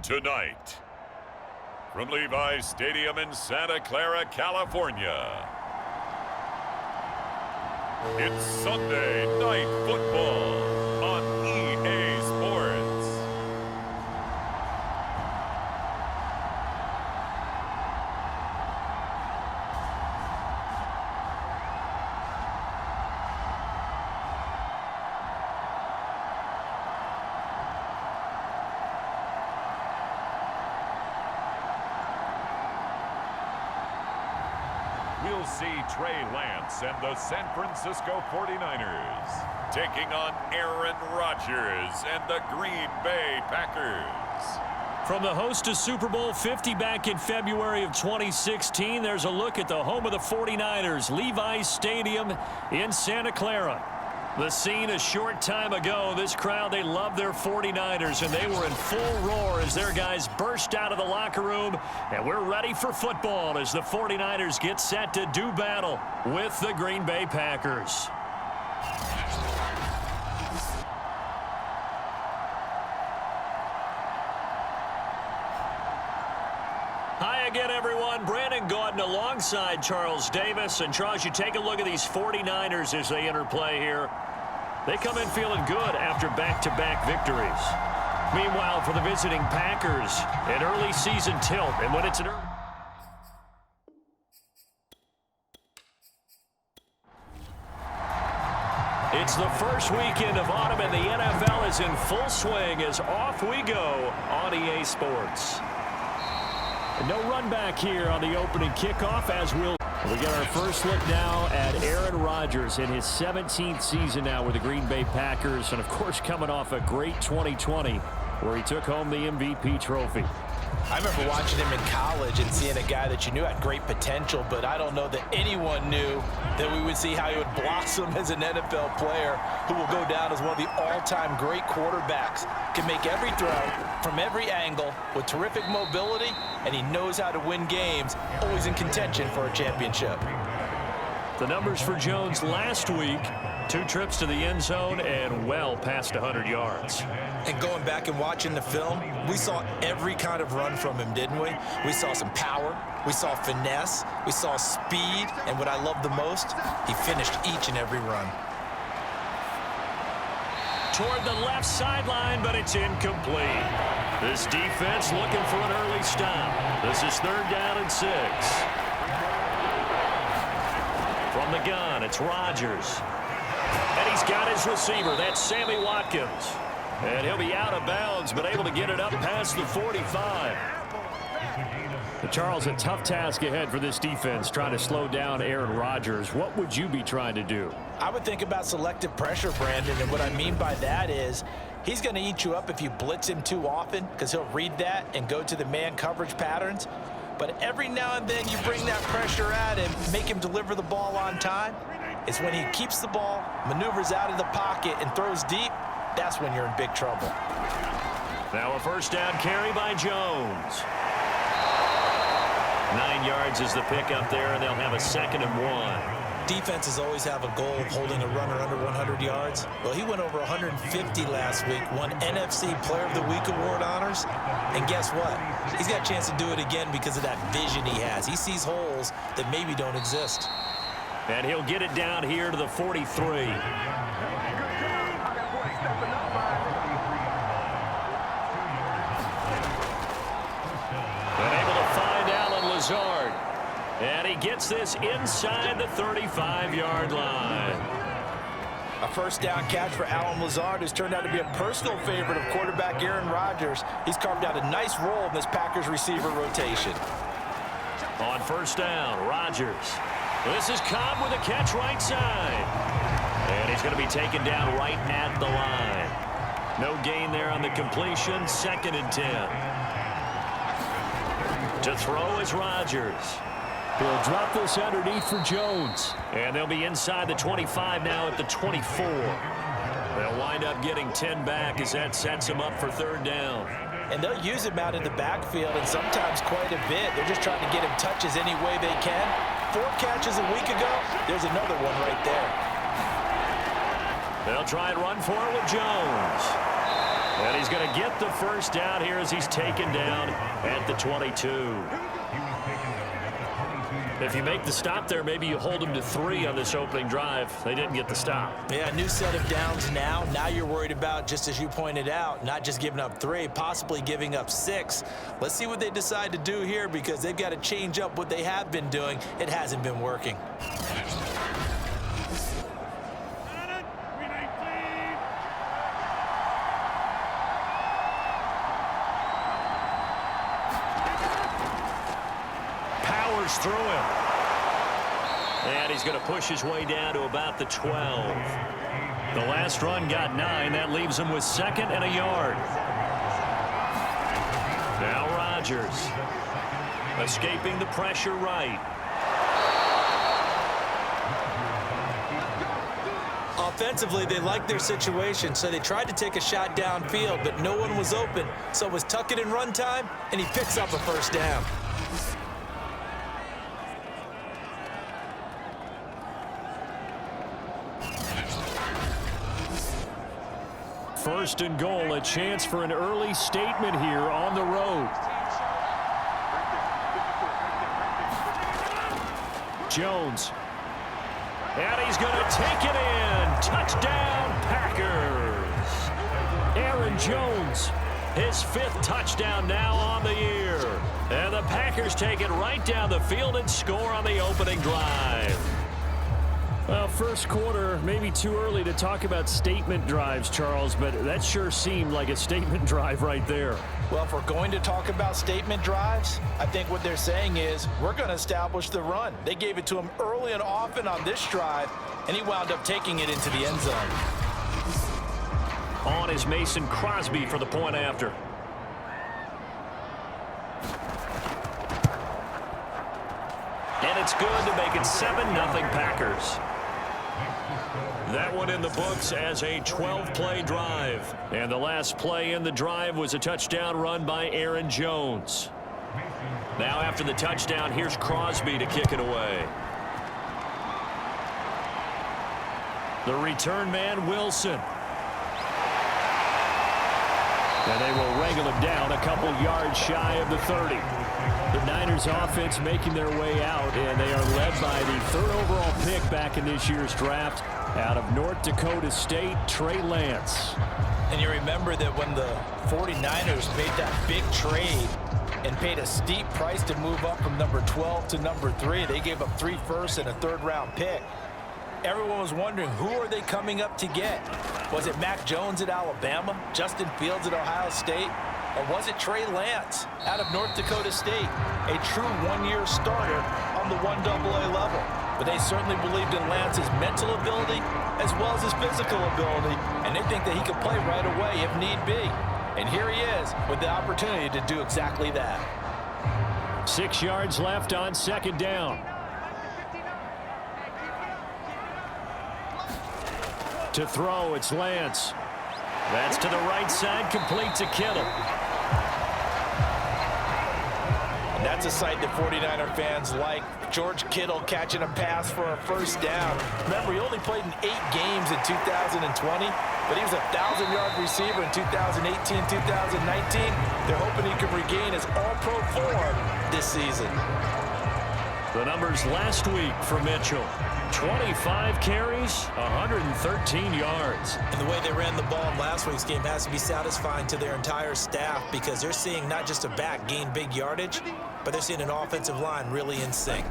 Tonight, from Levi's Stadium in Santa Clara, California, it's Sunday Night Football on EA Sports. We'll see Trey Lance and the San Francisco 49ers taking on Aaron Rodgers and the Green Bay Packers. From the host to Super Bowl 50 back in February of 2016, there's a look at the home of the 49ers, Levi's Stadium in Santa Clara. The scene a short time ago, this crowd, they love their 49ers, and they were in full roar as their guys burst out of the locker room. And we're ready for football as the 49ers get set to do battle with the Green Bay Packers. Hi again, everyone. Brandon Gaudin alongside Charles Davis. And Charles, you take a look at these 49ers as they enter play here. They come in feeling good after back-to-back victories. Meanwhile, for the visiting Packers, an early season tilt. And when it's an early... It's the first weekend of autumn, and the NFL is in full swing as off we go on EA Sports. And no run back here on the opening kickoff as we get our first look now at Aaron Rodgers in his 17th season now with the Green Bay Packers, and of course coming off a great 2020 where he took home the MVP trophy. I remember watching him in college and seeing a guy that you knew had great potential, but I don't know that anyone knew that we would see how he would blossom as an NFL player who will go down as one of the all-time great quarterbacks. Can make every throw from every angle with terrific mobility, and he knows how to win games, always in contention for a championship. The numbers for Jones last week, 2 trips to the end zone and well past 100 yards. And going back and watching the film, we saw every kind of run from him, didn't we? We saw some power, we saw finesse, we saw speed, and what I love the most, he finished each and every run. Toward the left sideline, but it's incomplete. This defense looking for an early stop. This is 3rd down and 6. From the gun, it's Rodgers. And he's got his receiver. That's Sammy Watkins. And he'll be out of bounds, but able to get it up past the 45. But Charles, a tough task ahead for this defense, trying to slow down Aaron Rodgers. What would you be trying to do? I would think about selective pressure, Brandon, and what I mean by that is he's going to eat you up if you blitz him too often because he'll read that and go to the man coverage patterns. But every now and then you bring that pressure at him, make him deliver the ball on time. It's when he keeps the ball, maneuvers out of the pocket, and throws deep, that's when you're in big trouble. Now a first down carry by Jones. 9 yards is the pickup there, and they'll have a 2nd and 1. Defenses always have a goal of holding a runner under 100 yards. Well, he went over 150 last week, won NFC Player of the Week award honors. And guess what? He's got a chance to do it again because of that vision he has. He sees holes that maybe don't exist. And he'll get it down here to the 43. And able to find Allen Lazard. And he gets this inside the 35-yard line. A first down catch for Allen Lazard, who's turned out to be a personal favorite of quarterback Aaron Rodgers. He's carved out a nice role in this Packers receiver rotation. On first down, Rodgers. This is Cobb with a catch right side. And he's going to be taken down right at the line. No gain there on the completion. 2nd and 10. To throw is Rodgers. He'll drop this underneath for Jones. And they'll be inside the 25 now at the 24. They'll wind up getting 10 back as that sets them up for 3rd down. And they'll use him out in the backfield, and sometimes quite a bit. They're just trying to get him touches any way they can. 4 catches a week ago. There's another one right there. They'll try and run for it with Jones. And he's going to get the first down here as he's taken down at the 22. If you make the stop there, maybe you hold them to 3 on this opening drive. They didn't get the stop. Yeah, new set of downs now. Now you're worried about, just as you pointed out, not just giving up 3, possibly giving up 6. Let's see what they decide to do here because they've got to change up what they have been doing. It hasn't been working. Through him. And he's going to push his way down to about the 12. The last run got 9. That leaves him with 2nd and a yard. Now Rodgers. Escaping the pressure right. Offensively, they liked their situation, so they tried to take a shot downfield, but no one was open. So it was tuck it in run time, and he picks up a first down. First and goal, a chance for an early statement here on the road. Jones. And he's going to take it in. Touchdown, Packers. Aaron Jones, his 5th touchdown now on the year. And the Packers take it right down the field and score on the opening drive. Well, first quarter, maybe too early to talk about statement drives, Charles, but that sure seemed like a statement drive right there. Well, if we're going to talk about statement drives, I think what they're saying is we're going to establish the run. They gave it to him early and often on this drive, and he wound up taking it into the end zone. On is Mason Crosby for the point after. And it's good to make it 7-0 Packers. That one in the books as a 12-play drive. And the last play in the drive was a touchdown run by Aaron Jones. Now after the touchdown, here's Crosby to kick it away. The return man, Wilson. And they will wrangle him down a couple yards shy of the 30. The Niners offense making their way out, and they are led by the 3rd overall pick back in this year's draft out of North Dakota State, Trey Lance. And you remember that when the 49ers made that big trade and paid a steep price to move up from number 12 to number 3, they gave up 3 firsts and a 3rd-round pick. Everyone was wondering, who are they coming up to get? Was it Mac Jones at Alabama, Justin Fields at Ohio State, or was it Trey Lance out of North Dakota State, a true one-year starter on the 1AA level? But they certainly believed in Lance's mental ability as well as his physical ability, and they think that he can play right away if need be. And here he is with the opportunity to do exactly that. 6 yards left on 2nd down. To throw, it's Lance. That's to the right side, complete to Kittle. And that's a sight that 49er fans like. George Kittle catching a pass for a first down. Remember, he only played in 8 games in 2020, but he was a 1,000-yard receiver in 2018, 2019. They're hoping he can regain his all-pro form this season. The numbers last week for Mitchell. 25 carries, 113 yards. And the way they ran the ball in last week's game has to be satisfying to their entire staff because they're seeing not just a back gain big yardage, but they're seeing an offensive line really in sync.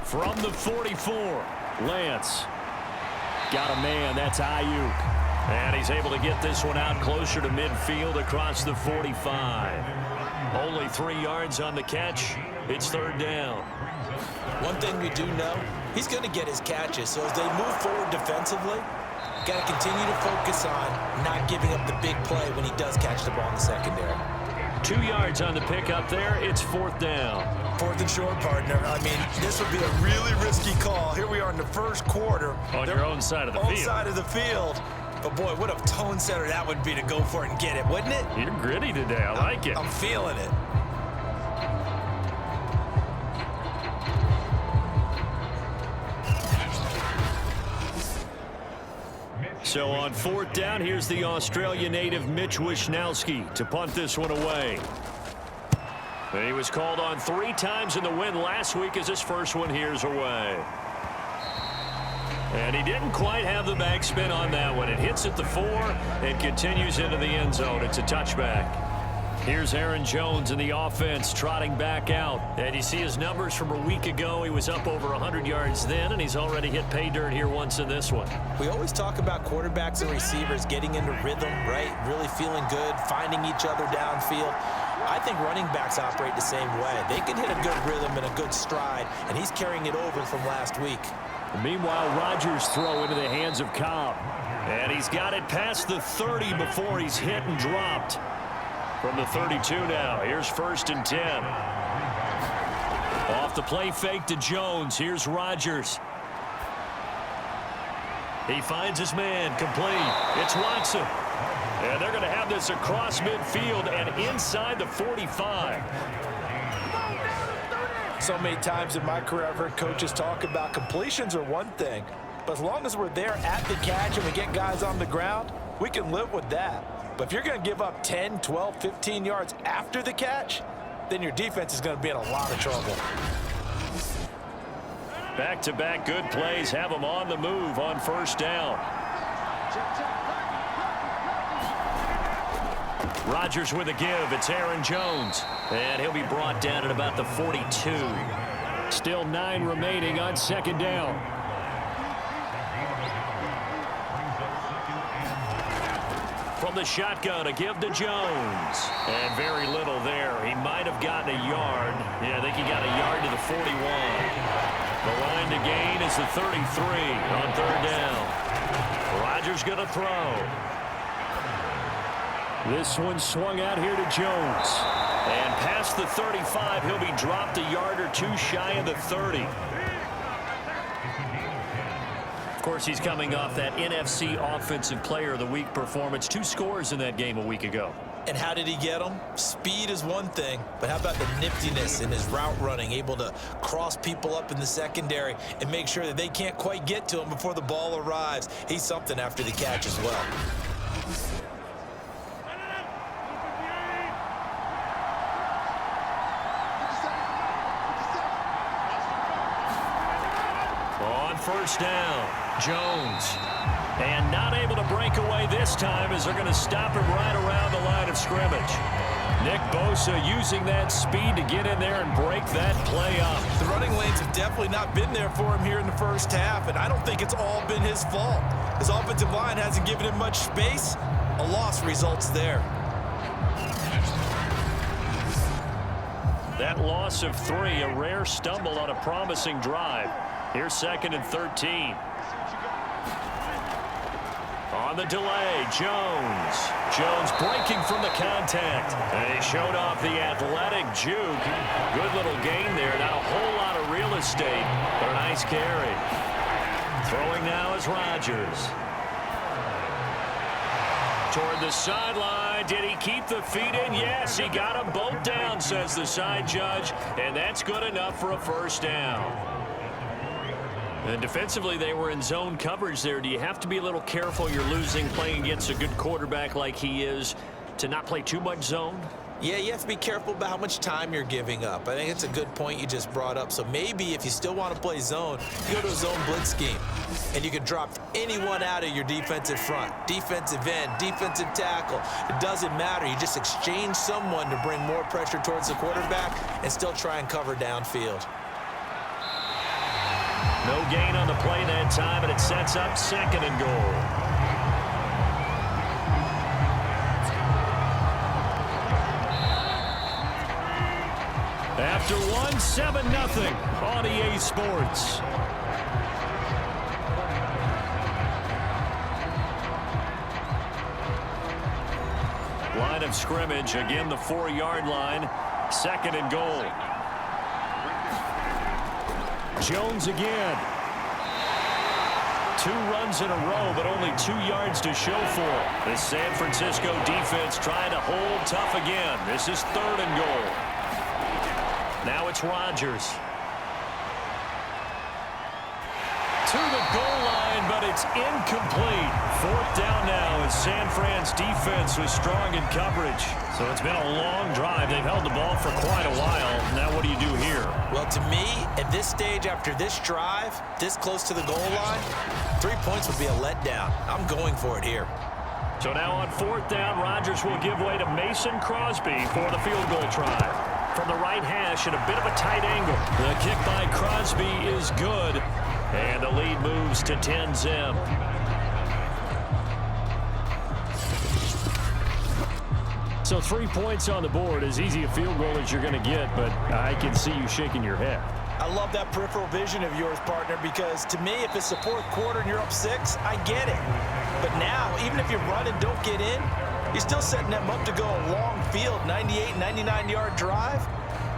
From the 44, Lance. Got a man, that's Ayuk. And he's able to get this one out closer to midfield across the 45. Only 3 yards on the catch. It's 3rd down. One thing we do know, he's going to get his catches. So as they move forward defensively, got to continue to focus on not giving up the big play when he does catch the ball in the secondary. 2 yards on the pickup there. It's 4th down. 4th and short, partner. I mean, this would be a really risky call. Here we are in the first quarter. On your own side of the field. Own side of the field. But, boy, what a tone setter that would be to go for it and get it, wouldn't it? You're gritty today. I like it. I'm feeling it. So on fourth down, here's the Australia native Mitch Wishnowsky to punt this one away. He was called on 3 times in the win last week as his first one here's away. And he didn't quite have the backspin on that one. It hits at the 4 and continues into the end zone. It's a touchback. Here's Aaron Jones in the offense trotting back out. And you see his numbers from a week ago. He was up over 100 yards then, and he's already hit pay dirt here once in this one. We always talk about quarterbacks and receivers getting into rhythm, right? Really feeling good, finding each other downfield. I think running backs operate the same way. They can hit a good rhythm and a good stride, and he's carrying it over from last week. Meanwhile, Rodgers throw into the hands of Cobb. And he's got it past the 30 before he's hit and dropped. From the 32 now, here's 1st and 10. Off the play fake to Jones. Here's Rodgers. He finds his man, complete. It's Watson. And they're going to have this across midfield and inside the 45. So many times in my career, I've heard coaches talk about completions are one thing, but as long as we're there at the catch and we get guys on the ground, we can live with that. But if you're going to give up 10, 12, 15 yards after the catch, then your defense is going to be in a lot of trouble. Back-to-back good plays have them on the move on 1st down. Rodgers with a give. It's Aaron Jones. And he'll be brought down at about the 42. Still 9 remaining on 2nd down. From the shotgun, a give to Jones. And very little there. He might have gotten a yard. Yeah, I think he got a yard to the 41. The line to gain is the 33 on 3rd down. Rodgers going to throw. This one swung out here to Jones. And past the 35, he'll be dropped a yard or 2 shy of the 30. Of course, he's coming off that NFC Offensive Player of the Week performance. 2 scores in that game a week ago. And how did he get them? Speed is one thing, but how about the niftiness in his route running, able to cross people up in the secondary and make sure that they can't quite get to him before the ball arrives. He's something after the catch as well. On 1st down, Jones. And not able to break away this time as they're going to stop him right around the line of scrimmage. Nick Bosa using that speed to get in there and break that play up. The running lanes have definitely not been there for him here in the first half, and I don't think it's all been his fault. His offensive line hasn't given him much space. A loss results there. That loss of 3, a rare stumble on a promising drive. Here's 2nd and 13. On the delay, Jones. Jones breaking from the contact. And he showed off the athletic juke. Good little gain there. Not a whole lot of real estate, but a nice carry. Throwing now is Rodgers. Toward the sideline. Did he keep the feet in? Yes, he got them both down, says the side judge. And that's good enough for a 1st down. And defensively, they were in zone coverage there. Do you have to be a little careful? You're losing playing against a good quarterback like he is to not play too much zone? Yeah, you have to be careful about how much time you're giving up. I think it's a good point you just brought up. So maybe if you still want to play zone, you go to a zone blitz scheme. And you can drop anyone out of your defensive front. Defensive end, defensive tackle. It doesn't matter. You just exchange someone to bring more pressure towards the quarterback and still try and cover downfield. No gain on the play that time, and it sets up 2nd and goal. After 1, 7-0 on EA Sports. Line of scrimmage, again the 4-yard line, 2nd and goal. Jones again. 2 runs in a row, but only 2 yards to show for it. The San Francisco defense trying to hold tough again. This is 3rd and goal. Now it's Rodgers. to the goal line, but it's incomplete. Fourth down now as San Fran's defense was strong in coverage. So it's been a long drive. They've held the ball for quite a while. Now what do you do here? Well, to me, at this stage after this drive, this close to the goal line, 3 points would be a letdown. I'm going for it here. So now on fourth down, Rodgers will give way to Mason Crosby for the field goal try. From the right hash at a bit of a tight angle. The kick by Crosby is good. And the lead moves to 10-zip. So 3 points on the board, as easy a field goal as you're going to get, but I can see you shaking your head. I love that peripheral vision of yours, partner, because to me, if it's the fourth quarter and you're up 6, I get it. But now, even if you run and don't get in, you're still setting them up to go a long field, 98, 99-yard drive.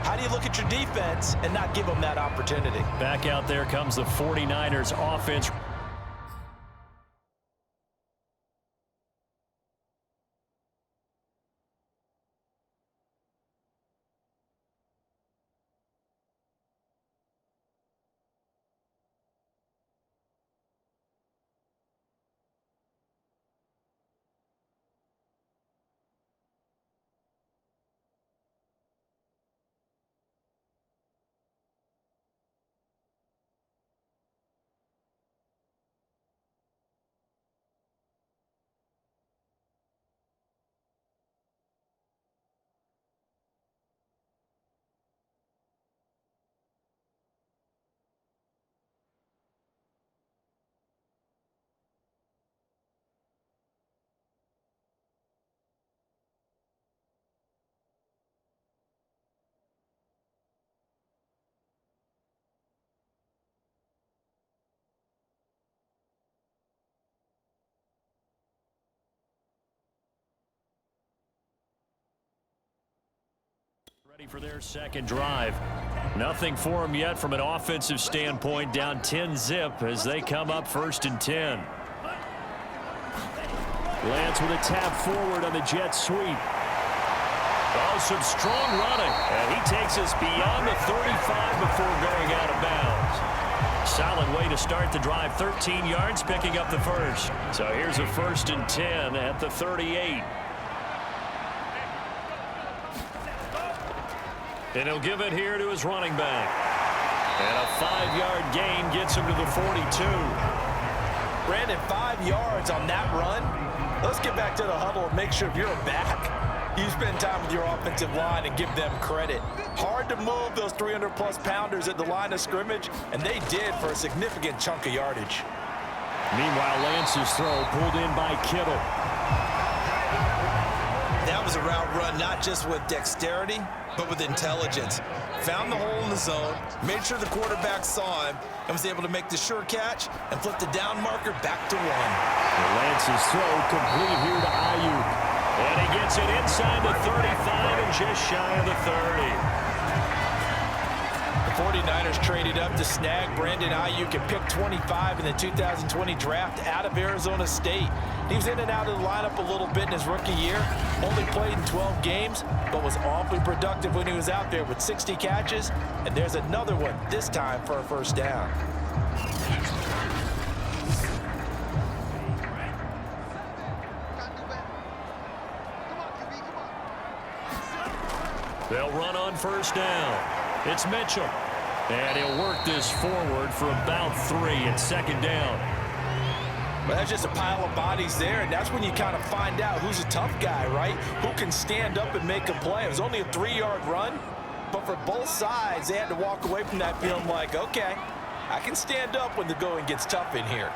How do you look at your defense and not give them that opportunity? Back out there comes the 49ers offense. Ready for their second drive. Nothing for them yet from an offensive standpoint. Down 10-zip as they come up 1st and 10. Lance with a tap forward on the jet sweep. Oh, some strong running. And he takes us beyond the 35 before going out of bounds. Solid way to start the drive. 13 yards, picking up the first. So here's a 1st and 10 at the 38. And he'll give it here to his running back. And a 5-yard gain gets him to the 42. Brandon, 5 yards on that run. Let's get back to the huddle and make sure if you're a back, you spend time with your offensive line and give them credit. Hard to move those 300-plus pounders at the line of scrimmage, and they did for a significant chunk of yardage. Meanwhile, Lance's throw pulled in by Kittle. That was a route run not just with dexterity, but with intelligence. Found the hole in the zone, made sure the quarterback saw him, and was able to make the sure catch and flip the down marker back to 1. Lance's throw complete here to Ayuk. And he gets it inside the 35 and just shy of the 30. The 49ers traded up to snag Brandon Ayuk and pick 25 in the 2020 draft out of Arizona State. He was in and out of the lineup a little bit in his rookie year, only played in 12 games, but was awfully productive when he was out there with 60 catches. And there's another one, this time for a first down. They'll run on first down. It's Mitchell. And he'll work this forward for about 3 at 2nd down. But that's just a pile of bodies there, and that's when you kind of find out who's a tough guy, right? Who can stand up and make a play. It was only a 3-yard run, but for both sides, they had to walk away from that feeling like, okay, I can stand up when the going gets tough in here.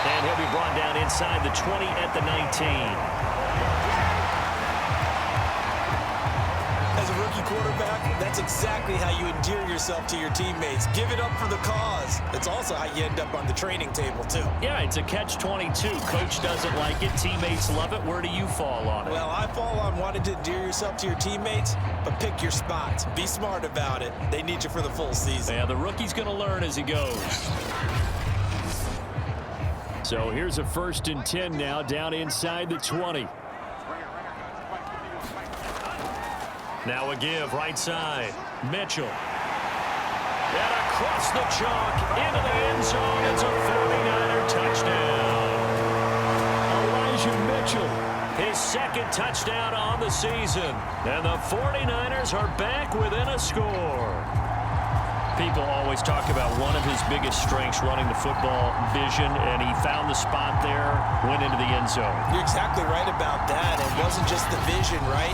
And he'll be brought down inside the 20 at the 19. As a rookie quarterback, that's exactly how you endear yourself to your teammates. Give it up for the cause. It's also how you end up on the training table, too. Yeah, it's a catch-22. Coach doesn't like it. Teammates love it. Where do you fall on it? Well, I fall on wanting to endear yourself to your teammates, but pick your spots. Be smart about it. They need you for the full season. Yeah, the rookie's going to learn as he goes. So here's a 1st and 10 now, down inside the 20. Now a give, right side. Mitchell. And a across the chalk, into the end zone. It's a 49er touchdown. Elijah Mitchell, his second touchdown on the season. And the 49ers are back within a score. People always talk about one of his biggest strengths, running the football, vision, and he found the spot there, went into the end zone. You're exactly right about that. It wasn't just the vision, right?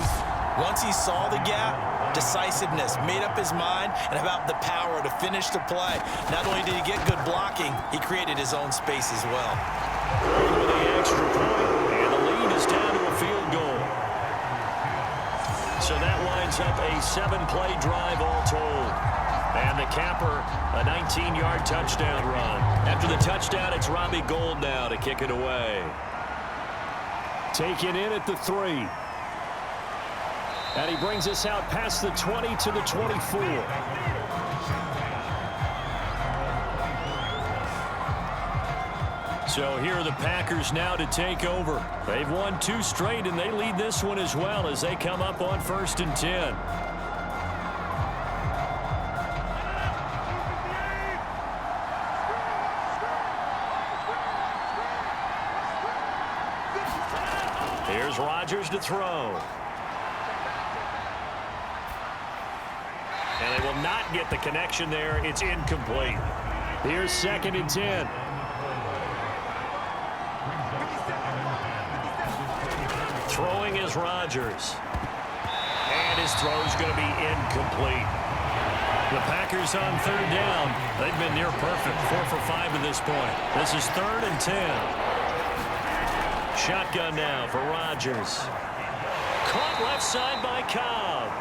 Once he saw the gap, decisiveness, made up his mind, and about the power to finish the play. Not only did he get good blocking, he created his own space as well. With the extra point, and the lead is down to a field goal. So that winds up a 7-play drive all told. And the capper, a 19-yard touchdown run. After the touchdown, it's Robbie Gould now to kick it away. Taken in at the 3. And he brings us out past the 20 to the 24. So here are the Packers now to take over. They've won 2 straight, and they lead this one as well as they come up on 1st and 10. Here's Rodgers to throw. And they will not get the connection there. It's incomplete. Here's 2nd and 10. Throwing is Rodgers. And his throw's going to be incomplete. The Packers on 3rd down. They've been near perfect. 4 for 5 at this point. This is 3rd and 10. Shotgun now for Rodgers. Caught left side by Cobb.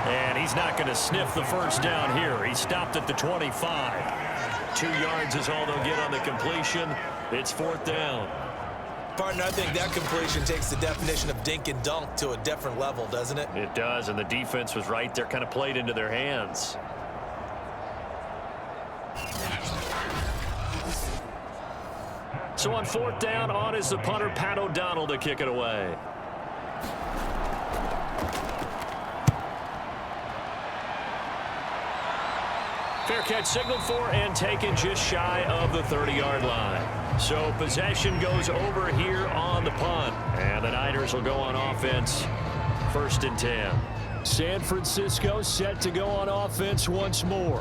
And he's not going to sniff the first down here. He stopped at the 25. 2 yards is all they'll get on the completion. It's 4th down. Partner, I think that completion takes the definition of dink and dunk to a different level, doesn't it? It does, and the defense was right there, kind of played into their hands. So on 4th down, on is the punter, Pat O'Donnell, to kick it away. Fair catch signaled for and taken just shy of the 30-yard line. So possession goes over here on the punt. And the Niners will go on offense, 1st and 10. San Francisco set to go on offense once more.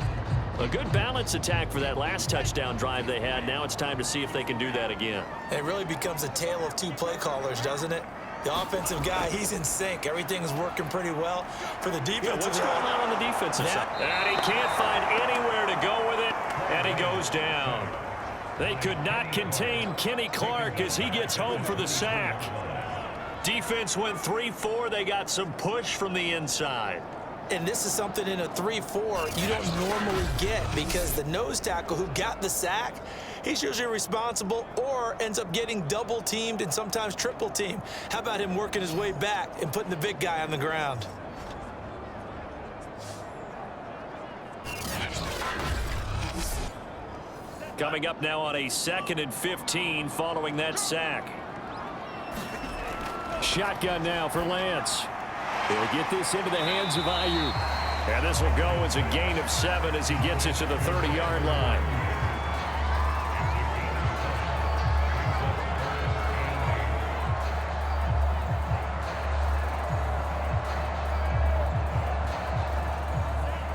A good balance attack for that last touchdown drive they had. Now it's time to see if they can do that again. It really becomes a tale of 2 play callers, doesn't it? The offensive guy, he's in sync. Everything's working pretty well for the defensive Yeah, what's going on the defensive side? And he can't find anywhere to go with it, and he goes down. They could not contain Kenny Clark as he gets home for the sack. Defense went 3-4. They got some push from the inside. And this is something in a 3-4 you don't normally get, because the nose tackle who got the sack, he's usually responsible or ends up getting double teamed and sometimes triple teamed. How about him working his way back and putting the big guy on the ground? Coming up now on a 2nd and 15 following that sack. Shotgun now for Lance. He'll get this into the hands of Ayuk. And this will go as a gain of 7 as he gets it to the 30-yard line.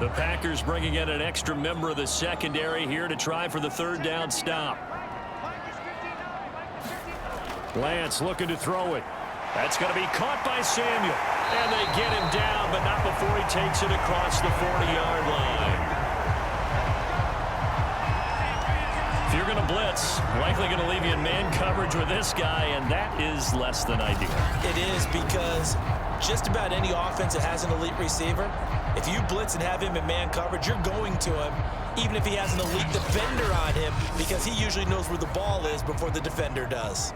The Packers bringing in an extra member of the secondary here to try for the 3rd down stop. Lance looking to throw it. That's going to be caught by Samuel. And they get him down, but not before he takes it across the 40-yard line. If you're going to blitz, likely going to leave you in man coverage with this guy, and that is less than ideal. It is, because just about any offense that has an elite receiver, if you blitz and have him in man coverage, you're going to him, even if he has an elite defender on him, because he usually knows where the ball is before the defender does.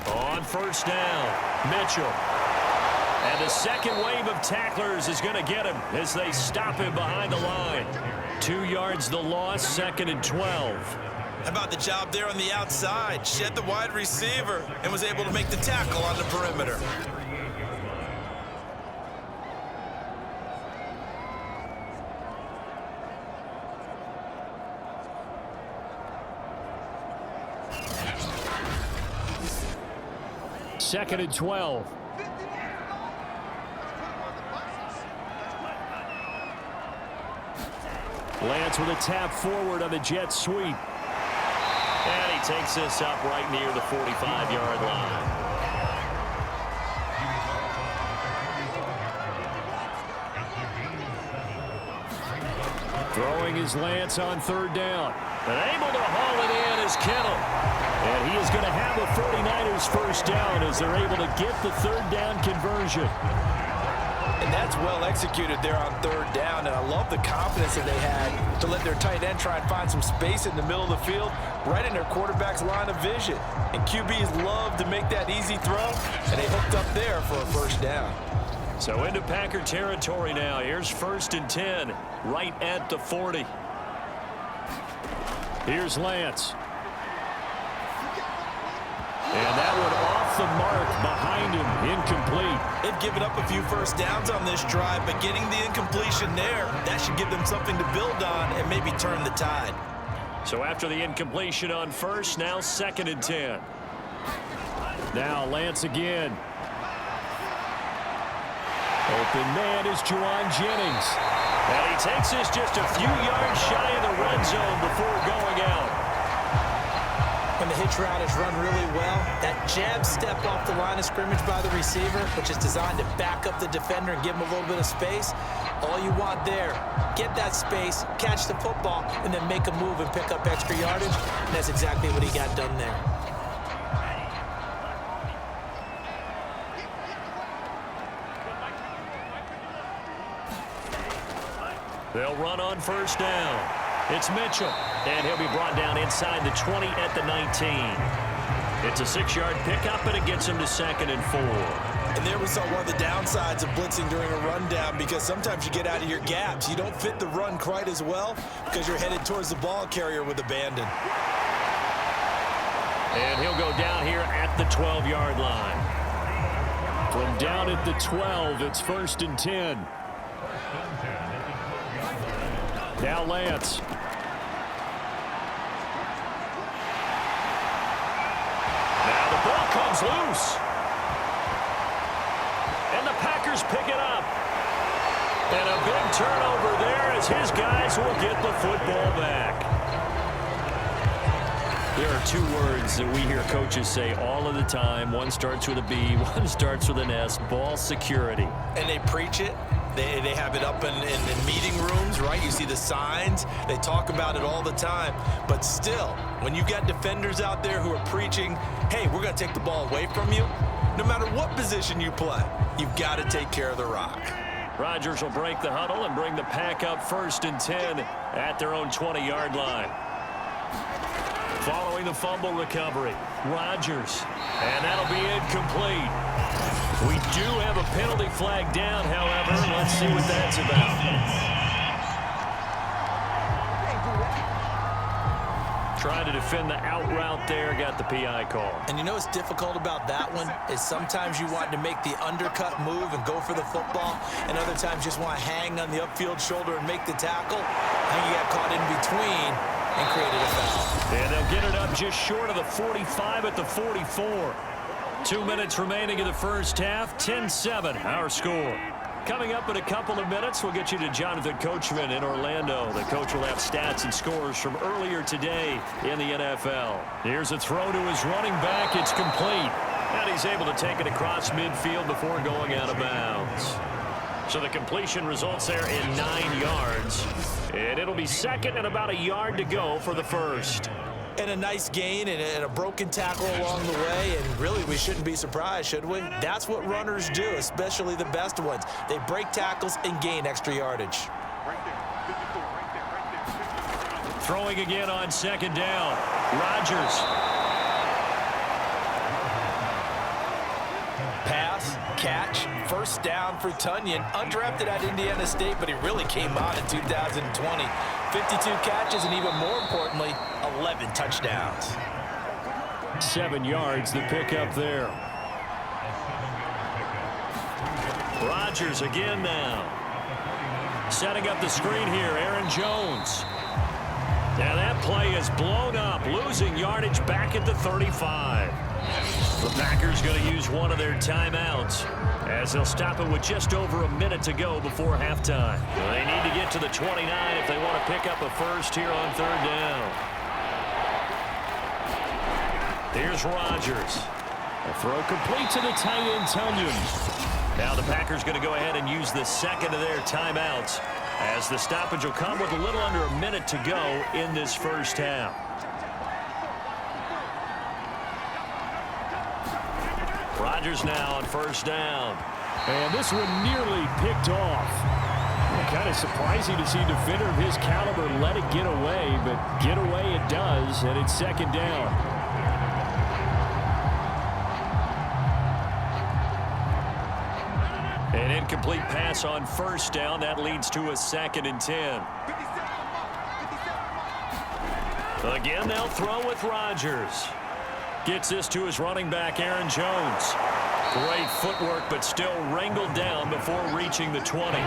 On 1st down, Mitchell. And the second wave of tacklers is going to get him as they stop him behind the line. 2 yards the loss, 2nd and 12. How about the job there on the outside? Shed the wide receiver and was able to make the tackle on the perimeter. 2nd and 12. Lance with a tap forward on the jet sweep. And he takes this up right near the 45-yard line. Throwing his Lance on 3rd down. And able to haul it in is Kittle. And he is going to have a 49ers first down as they're able to get the 3rd down conversion. And that's well executed there on 3rd down. And I love the confidence that they had to let their tight end try and find some space in the middle of the field, right in their quarterback's line of vision. And QBs love to make that easy throw, and they hooked up there for a first down. So into Packer territory now. Here's 1st and 10, right at the 40. Here's Lance. And that one off the mark behind him, incomplete. They've given up a few first downs on this drive, but getting the incompletion there, that should give them something to build on and maybe turn the tide. So after the incompletion on 1st, now 2nd and 10. Now Lance again. Open man is Juwan Jennings. And he takes this just a few yards shy of the red zone before going out. When the hitch route is run really well, that jab step off the line of scrimmage by the receiver, which is designed to back up the defender and give him a little bit of space, all you want there, get that space, catch the football, and then make a move and pick up extra yardage, and that's exactly what he got done there. They'll run on 1st down. It's Mitchell, and he'll be brought down inside the 20 at the 19. It's a 6-yard pickup, and it gets him to 2nd and 4. And there we saw one of the downsides of blitzing during a rundown, because sometimes you get out of your gaps. You don't fit the run quite as well because you're headed towards the ball carrier with abandon. And he'll go down here at the 12-yard line. From down at the 12, it's 1st and 10. Now Lance. Now the ball comes loose. And the Packers pick it up. And a big turnover there as his guys will get the football back. There are 2 words that we hear coaches say all of the time. One starts with a B, one starts with an S. Ball security. And they preach it. They have it up in meeting rooms, right? You see the signs. They talk about it all the time. But still, when you got defenders out there who are preaching, hey, we're going to take the ball away from you, no matter what position you play, you've got to take care of the rock. Rodgers will break the huddle and bring the Pack up 1st and 10 at their own 20-yard line. Following the fumble recovery, Rodgers. And that'll be incomplete. We do have a penalty flag down, however. Let's see what that's about. Trying to defend the out route there, got the PI call. And you know what's difficult about that one is sometimes you want to make the undercut move and go for the football, and other times just want to hang on the upfield shoulder and make the tackle. I think you got caught in between and created a foul. And they'll get it up just short of the 45 at the 44. 2 minutes remaining in the first half. 10-7, our score. Coming up in a couple of minutes, we'll get you to Jonathan Coachman in Orlando. The coach will have stats and scores from earlier today in the NFL. Here's a throw to his running back. It's complete. And he's able to take it across midfield before going out of bounds. So the completion results there in 9 yards. And it'll be 2nd and about a yard to go for the first. And a nice gain and a broken tackle along the way, and really we shouldn't be surprised, should we? That's what runners do, especially the best ones. They break tackles and gain extra yardage. Throwing again on 2nd down. Rodgers. Pass, catch, first down for Tunyon. Undrafted at Indiana State, but he really came on in 2020. 52 catches, and even more importantly, 11 touchdowns. 7 yards, the pickup there. Rodgers again now. Setting up the screen here, Aaron Jones. Now that play is blown up, losing yardage back at the 35. The Packers going to use one of their timeouts as they'll stop it with just over a minute to go before halftime. They need to get to the 29 if they want to pick up a first here on third down. Here's Rodgers. A throw complete to the tight end, Tonyan. Now the Packers going to go ahead and use the second of their timeouts as the stoppage will come with a little under a minute to go in this first half. Rodgers now on first down. And this one nearly picked off. Kind of surprising to see a defender of his caliber let it get away, but get away it does, and it's second down. An incomplete pass on first down. That leads to a 2nd and 10. Again, they'll throw with Rodgers. Gets this to his running back, Aaron Jones. Great footwork, but still wrangled down before reaching the 20.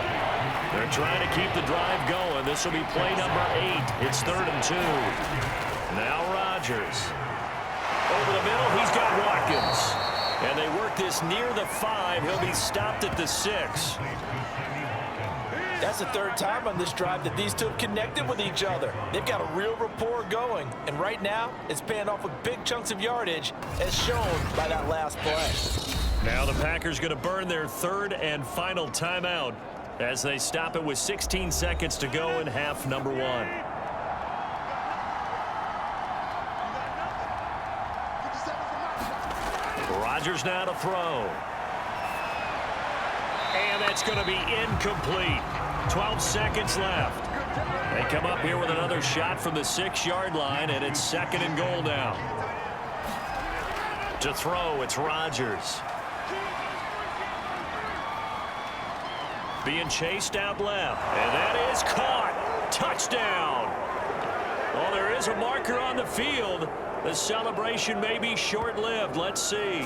They're trying to keep the drive going. This will be play number 8. It's 3rd and 2. Now Rodgers. Over the middle, he's got Watkins. And they work this near the 5. He'll be stopped at the 6. That's the third time on this drive that these two have connected with each other. They've got a real rapport going. And right now, it's paying off with big chunks of yardage, as shown by that last play. Now the Packers going to burn their 3rd and final timeout as they stop it with 16 seconds to go in half number 1. Rodgers now to throw. And that's going to be incomplete. 12 seconds left. They come up here with another shot from the 6-yard line, and it's 2nd and goal now. To throw, it's Rodgers. Being chased out left, and that is caught. Touchdown. Well, there is a marker on the field. The celebration may be short-lived. Let's see.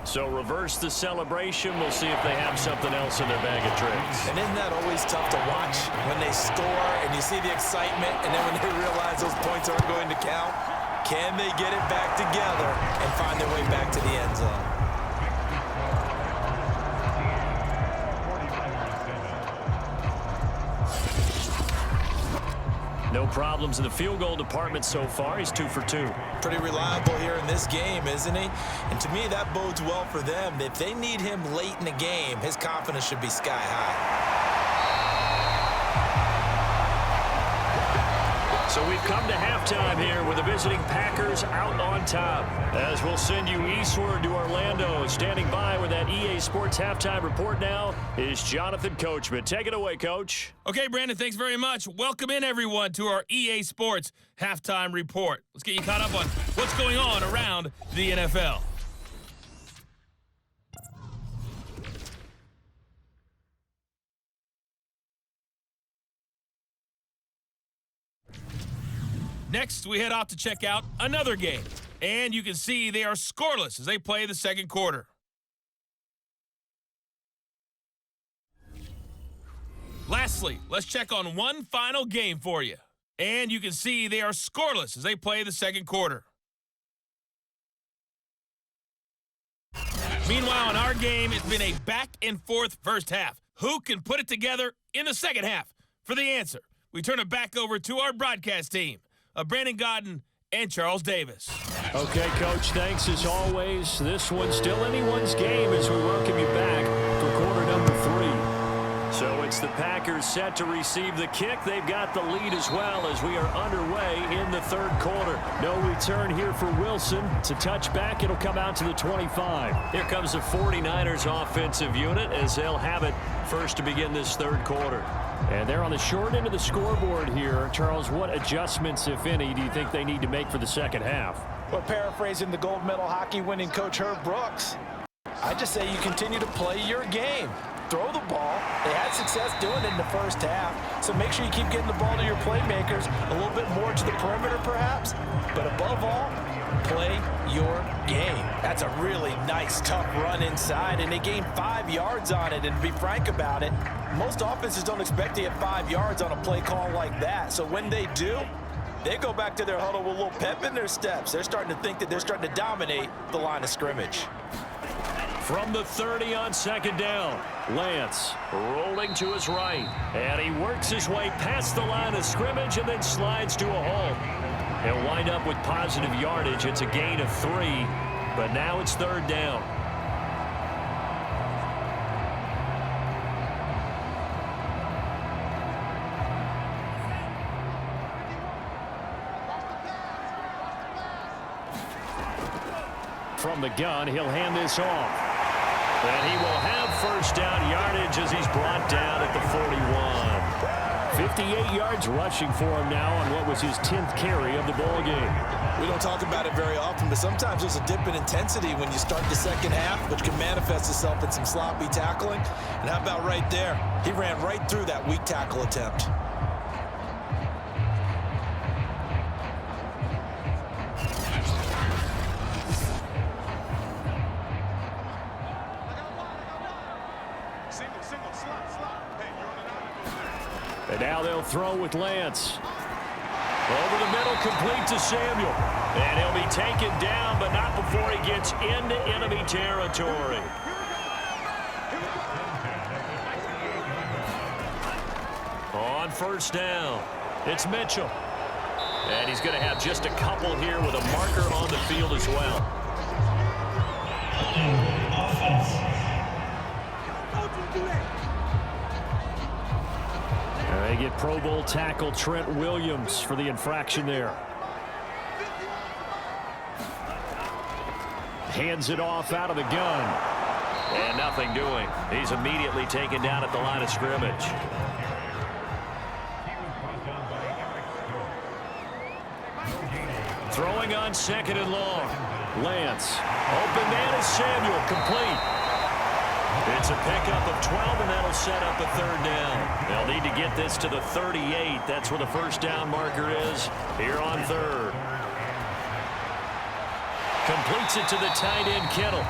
So reverse the celebration. We'll see if they have something else in their bag of tricks. And isn't that always tough to watch when they score and you see the excitement, and then when they realize those points aren't going to count? Can they get it back together and find their way back to the end zone? No problems in the field goal department so far. He's 2 for 2. Pretty reliable here in this game, isn't he? And to me, that bodes well for them. If they need him late in the game, his confidence should be sky high. So we've come to halftime here with the visiting Packers out on top. As we'll send you eastward to Orlando. Standing by with that EA Sports halftime report now is Jonathan Coachman. Take it away, Coach. Okay, Brandon, thanks very much. Welcome in, everyone, to our EA Sports halftime report. Let's get you caught up on what's going on around the NFL. Next, we head off to check out another game. And you can see they are scoreless as they play the second quarter. Lastly, let's check on one final game for you. And you can see they are scoreless as they play the second quarter. Meanwhile, in our game, it's been a back-and-forth first half. Who can put it together in the second half? For the answer, we turn it back over to our broadcast team of Brandon Gaudin and Charles Davis. Okay, Coach, thanks as always. This one's still anyone's game as we welcome you back for quarter number 3. So it's the Packers set to receive the kick. They've got the lead as well as we are underway in the third quarter. No return here for Wilson. It's a touchback. It'll come out to the 25. Here comes the 49ers offensive unit as they'll have it first to begin this third quarter. And they're on the short end of the scoreboard here. Charles, what adjustments, if any, do you think they need to make for the second half? Well, paraphrasing the gold medal hockey winning coach Herb Brooks, I just say you continue to play your game. Throw the ball. They had success doing it in the first half, so make sure you keep getting the ball to your playmakers, a little bit more to the perimeter perhaps, but above all, play your game. That's a really nice, tough run inside, and they gained 5 yards on it, and to be frank about it, most offenses don't expect to get 5 yards on a play call like that. So when they do, they go back to their huddle with a little pep in their steps. They're starting to think that they're starting to dominate the line of scrimmage. From the 30 on second down, Lance rolling to his right. And he works his way past the line of scrimmage and then slides to a halt. He'll wind up with positive yardage. It's a gain of 3, but now it's third down. From the gun, he'll hand this off. And he will have first down yardage as he's brought down at the 41. 58 yards rushing for him now on what was his 10th carry of the ball game. We don't talk about it very often, but sometimes there's a dip in intensity when you start the second half, which can manifest itself in some sloppy tackling. And how about right there? He ran right through that weak tackle attempt. And now they'll throw with Lance. Over the middle, complete to Samuel. And he'll be taken down, but not before he gets into enemy territory. On first down, it's Mitchell. And he's going to have just a couple here with a marker on the field as well. They get Pro Bowl tackle Trent Williams for the infraction there. Hands it off out of the gun. And nothing doing. He's immediately taken down at the line of scrimmage. Throwing on second and long. Lance. Open man is Samuel. Complete. It's a pickup of 12, and that'll set up a third down. They'll need to get this to the 38. That's where the first down marker is here on third. Completes it to the tight end, Kittle.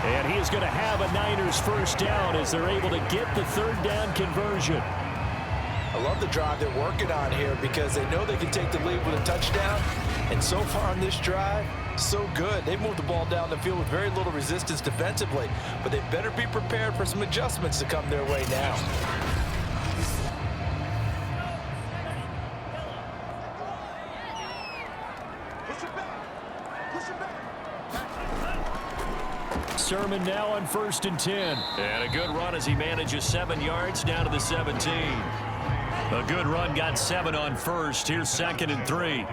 And he is going to have a Niners first down as they're able to get the third down conversion. I love the drive they're working on here because they know they can take the lead with a touchdown. And so far on this drive, so good. They moved the ball down the field with very little resistance defensively, but they better be prepared for some adjustments to come their way now. Sermon now on 1st and 10. And a good run as he manages 7 yards down to the 17. A good run got 7 on first. Here's 2nd and 3.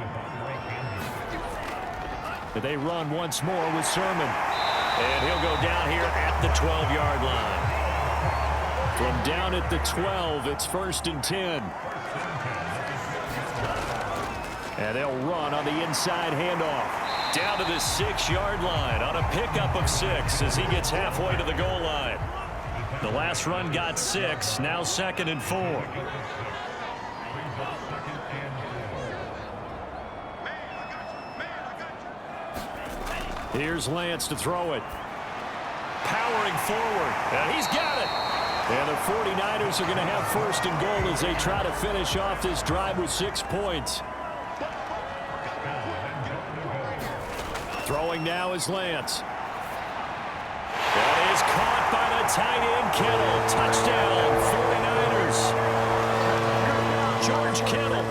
They run once more with Sermon. And he'll go down here at the 12-yard line. From down at the 12, it's 1st and 10. And they'll run on the inside handoff. Down to the 6-yard line on a pickup of 6 as he gets halfway to the goal line. The last run got 6, now 2nd and 4. Here's Lance to throw it. Powering forward, and he's got it. And the 49ers are going to have 1st and goal as they try to finish off this drive with 6 points. Throwing now is Lance. That is caught by the tight end, Kittle. Touchdown, 49ers. George Kittle,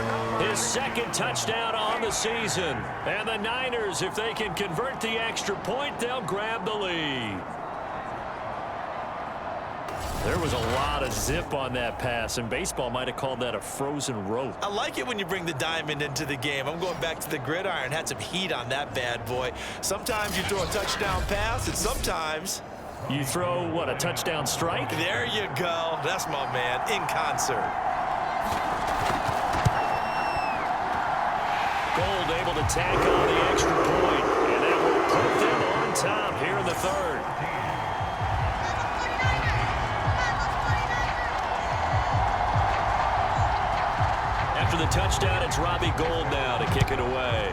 his 2nd touchdown on the season. And the Niners, if they can convert the extra point, they'll grab the lead. There was a lot of zip on that pass, and baseball might have called that a frozen rope. I like it when you bring the diamond into the game. I'm going back to the gridiron. Had some heat on that bad boy. Sometimes you throw a touchdown pass, and sometimes you throw, what, a touchdown strike? There you go. That's my man, in concert. Gold able to tack on the extra point, and that will put them on top here in the 3rd. After the touchdown, it's Robbie Gould now to kick it away.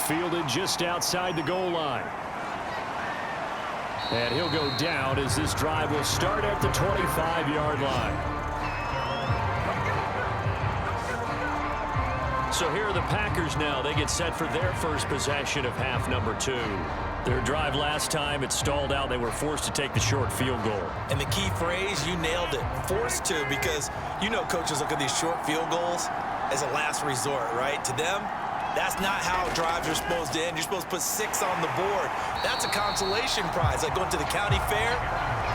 Fielded just outside the goal line. And he'll go down as this drive will start at the 25-yard line. So here are the Packers now. They get set for their first possession of half number 2. Their drive last time, it stalled out. They were forced to take the short field goal. And the key phrase, you nailed it, forced to, because you know coaches look at these short field goals as a last resort, right? To them, that's not how drives are supposed to end. You're supposed to put 6 on the board. That's a consolation prize. Like going to the county fair,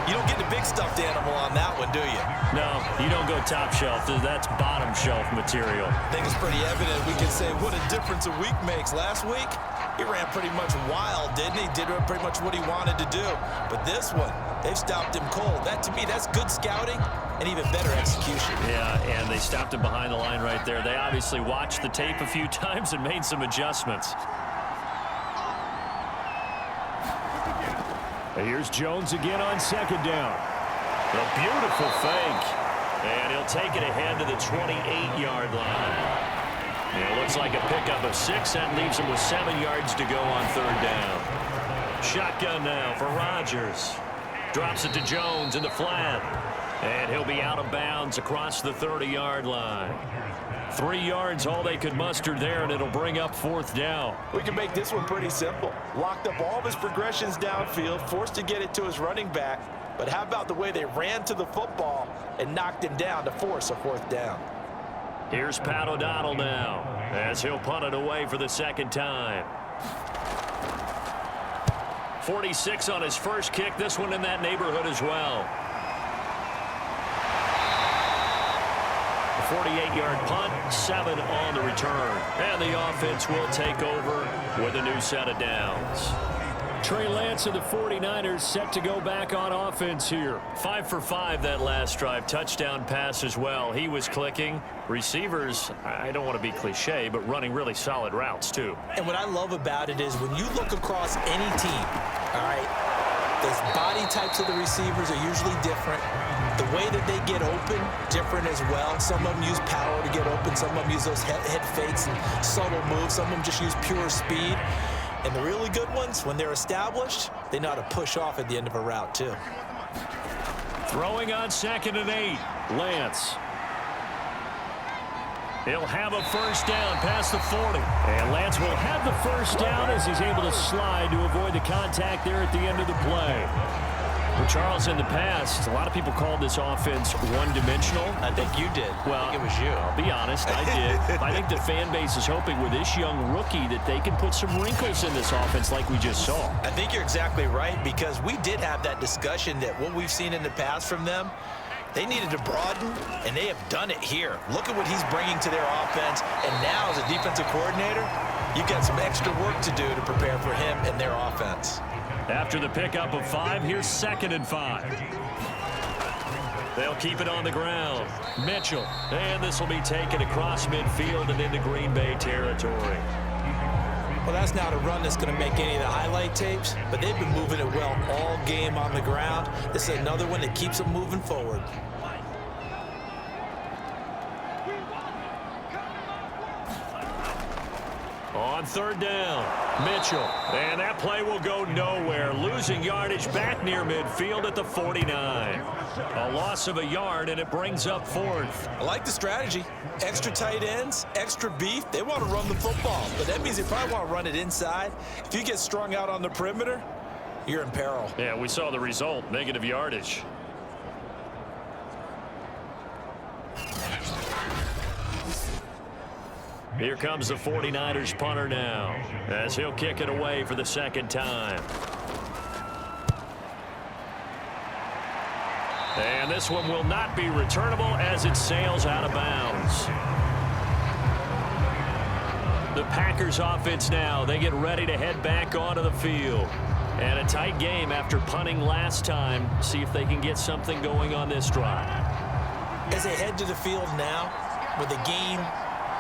you don't get the big stuffed animal on that one, do you? No, you don't go top shelf. That's bottom shelf material. I think it's pretty evident. We can say what a difference a week makes. Last week, he ran pretty much wild, didn't he? Did pretty much what he wanted to do. But this one, they've stopped him cold. That, to me, that's good scouting and even better execution. Yeah, and they stopped him behind the line right there. They obviously watched the tape a few times and made some adjustments. Here's Jones again on second down. A beautiful fake. And he'll take it ahead to the 28-yard line. It looks like a pickup of 6. That leaves him with 7 yards to go on third down. Shotgun now for Rodgers. Drops it to Jones in the flat. And he'll be out of bounds across the 30-yard line. 3 yards, all they could muster there, and it'll bring up fourth down. We can make this one pretty simple. Locked up all of his progressions downfield, forced to get it to his running back. But how about the way they ran to the football and knocked him down to force a fourth down? Here's Pat O'Donnell now, as he'll punt it away for the second time. 46 on his first kick. This one in that neighborhood as well. 48-yard punt, 7 on the return. And the offense will take over with a new set of downs. Trey Lance of the 49ers set to go back on offense here. 5 for 5 that last drive. Touchdown pass as well. He was clicking. Receivers, I don't want to be cliche, but running really solid routes too. And what I love about it is when you look across any team, all right, the body types of the receivers are usually different. The way that they get open, different as well. Some of them use power to get open. Some of them use those head fakes and subtle moves. Some of them just use pure speed. And the really good ones, when they're established, they know how to push off at the end of a route, too. Throwing on 2nd and 8, Lance. He'll have a first down past the 40. And Lance will have the first down as he's able to slide to avoid the contact there at the end of the play. Well, Charles, in the past, a lot of people called this offense one-dimensional. I think you did. Well, I think it was you. I'll be honest, I did. I think the fan base is hoping with this young rookie that they can put some wrinkles in this offense like we just saw. I think you're exactly right, because we did have that discussion that what we've seen in the past from them, they needed to broaden, and they have done it here. Look at what he's bringing to their offense, and now as a defensive coordinator, you've got some extra work to do to prepare for him and their offense. After the pickup of 5, here's 2nd and 5. They'll keep it on the ground. Mitchell, and this will be taken across midfield and into Green Bay territory. Well, that's not a run that's going to make any of the highlight tapes, but they've been moving it well all game on the ground. This is another one that keeps them moving forward. On third down, Mitchell. And that play will go nowhere. Losing yardage back near midfield at the 49. A loss of a yard, and it brings up fourth. I like the strategy. Extra tight ends, extra beef. They want to run the football, but that means they probably want to run it inside. If you get strung out on the perimeter, you're in peril. Yeah, we saw the result, negative yardage. Here comes the 49ers punter now, as he'll kick it away for the second time. And this one will not be returnable as it sails out of bounds. The Packers offense now, they get ready to head back onto the field. And a tight game after punting last time. See if they can get something going on this drive. As they head to the field now, with the game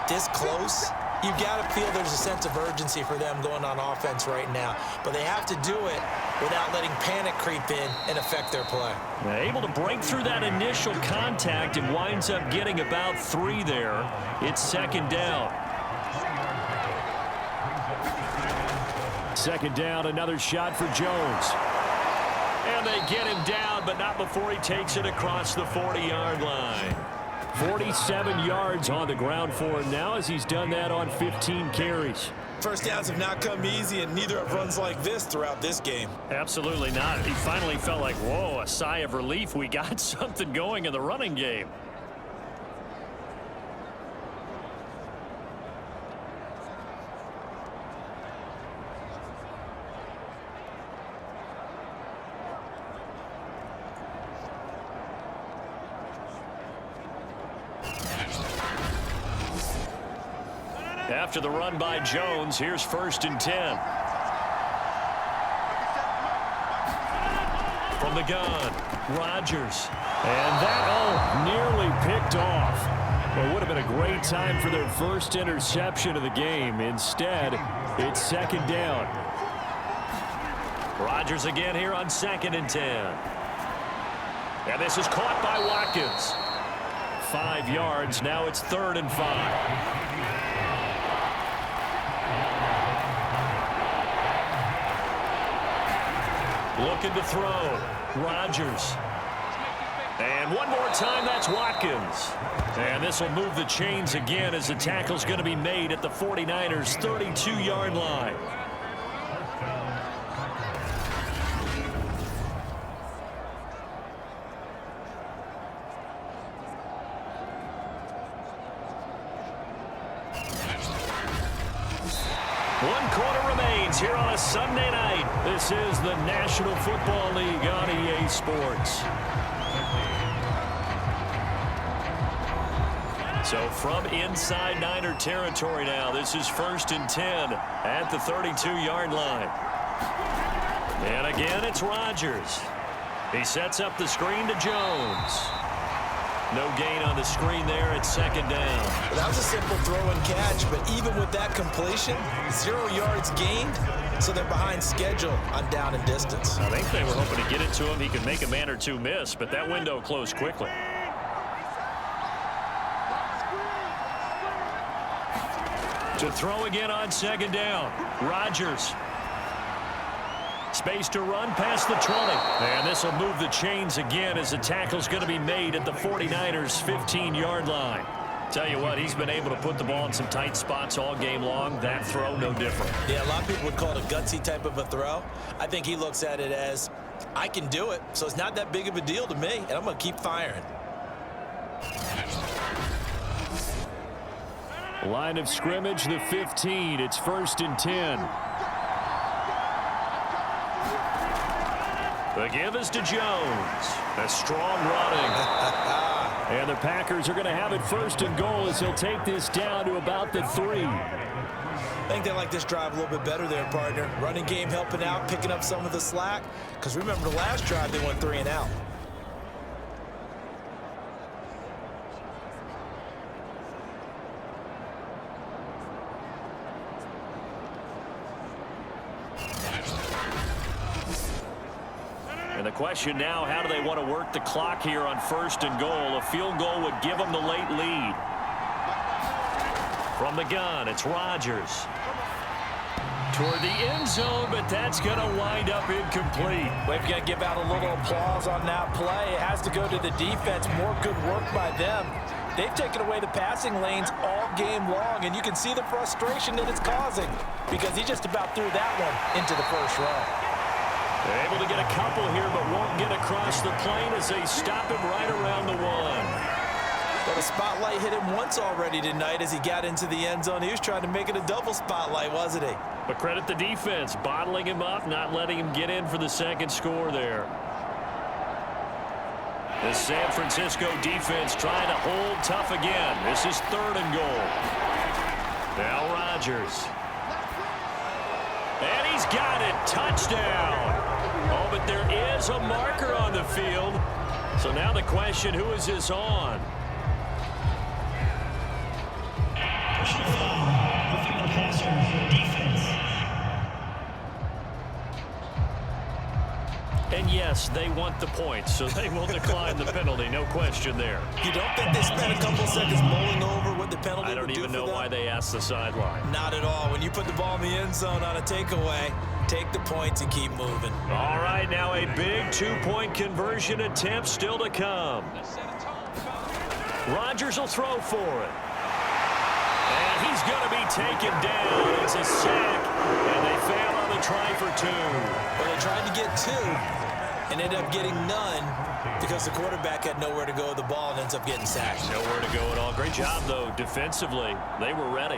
this close, you've got to feel there's a sense of urgency for them going on offense right now. But they have to do it without letting panic creep in and affect their play. Able to break through that initial contact and winds up getting about 3 there. It's second down. Second down, another shot for Jones. And they get him down, but not before he takes it across the 40-yard line. 47 yards on the ground for him now as he's done that on 15 carries. First downs have not come easy, and neither have runs like this throughout this game. Absolutely not. He finally felt like, whoa, a sigh of relief. We got something going in the running game. After the run by Jones, here's 1st and 10. From the gun, Rodgers. And that nearly picked off. Well, it would have been a great time for their first interception of the game. Instead, it's 2nd down. Rodgers again here on 2nd and 10. And this is caught by Watkins. 5 yards. Now it's 3rd and 5. Looking to throw. Rodgers. And one more time, that's Watkins. And this will move the chains again as the tackle's going to be made at the 49ers' 32-yard line. One quarter remains here on a Sunday night. This is the National Football League on EA Sports. So from inside Niner territory now, this is 1st and 10 at the 32-yard line. And again, it's Rodgers. He sets up the screen to Jones. No gain on the screen there at 2nd down. Well, that was a simple throw and catch, but even with that completion, 0 yards gained, so they're behind schedule on down and distance. I think they were hoping to get it to him. He could make a man or two miss, but that window closed quickly. To throw again on 2nd down. Rodgers. Space to run past the 20. And this will move the chains again as the tackle's going to be made at the 49ers' 15-yard line. Tell you what, he's been able to put the ball in some tight spots all game long. That throw, no different. Yeah, a lot of people would call it a gutsy type of a throw. I think he looks at it as, I can do it, so it's not that big of a deal to me, and I'm going to keep firing. Line of scrimmage, the 15. It's 1st and 10. The give is to Jones. A strong running. And the Packers are going to have it 1st and goal as he'll take this down to about the 3. I think they like this drive a little bit better there, partner. Running game helping out, picking up some of the slack. Because remember the last drive, they went 3 and out. And the question now, how do they want to work the clock here on 1st and goal? A field goal would give them the late lead. From the gun, it's Rodgers. Toward the end zone, but that's going to wind up incomplete. We've got to give out a little applause on that play. It has to go to the defense. More good work by them. They've taken away the passing lanes all game long, and you can see the frustration that it's causing because he just about threw that one into the first row. They're able to get a couple here, but won't get across the plane as they stop him right around the 1. Well, the spotlight hit him once already tonight as he got into the end zone. He was trying to make it a double spotlight, wasn't he? But credit the defense, bottling him up, not letting him get in for the second score there. The San Francisco defense trying to hold tough again. This is 3rd and goal. Now Rodgers. And he's got it. Touchdown. Oh, but there is a marker on the field. So now the question, who is this on? And And yes, they want the points, so they will decline the penalty. No question there. You don't think they spent a couple seconds mulling over what the penalty I don't would do even for know them? why they asked the sideline. Not at all. When you put the ball in the end zone on a takeaway, take the points and keep moving. All right, now a big two-point conversion attempt still to come. Rodgers will throw for it. And he's going to be taken down. It's a sack, and they fail on the try for two. Well, they tried to get two and ended up getting none because the quarterback had nowhere to go with the ball and ends up getting sacked. Nowhere to go at all. Great job, though, defensively. They were ready.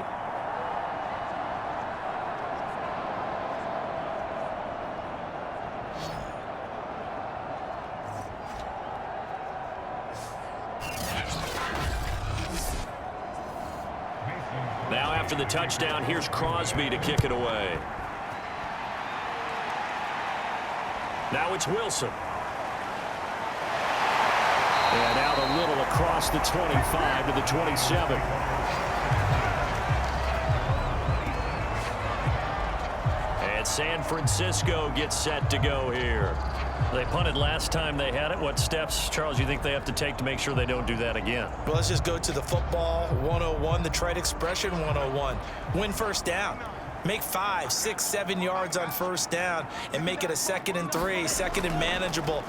Now after the touchdown, here's Crosby to kick it away. Now it's Wilson. And out a little across the 25 to the 27. And San Francisco gets set to go here. They punted last time they had it. What steps, Charles, you think they have to take to make sure they don't do that again? Well, let's just go to the football 101, the trade expression 101. Win first down. Make 5, 6, 7 yards on first down and make it a 2nd and 3, 2nd and manageable.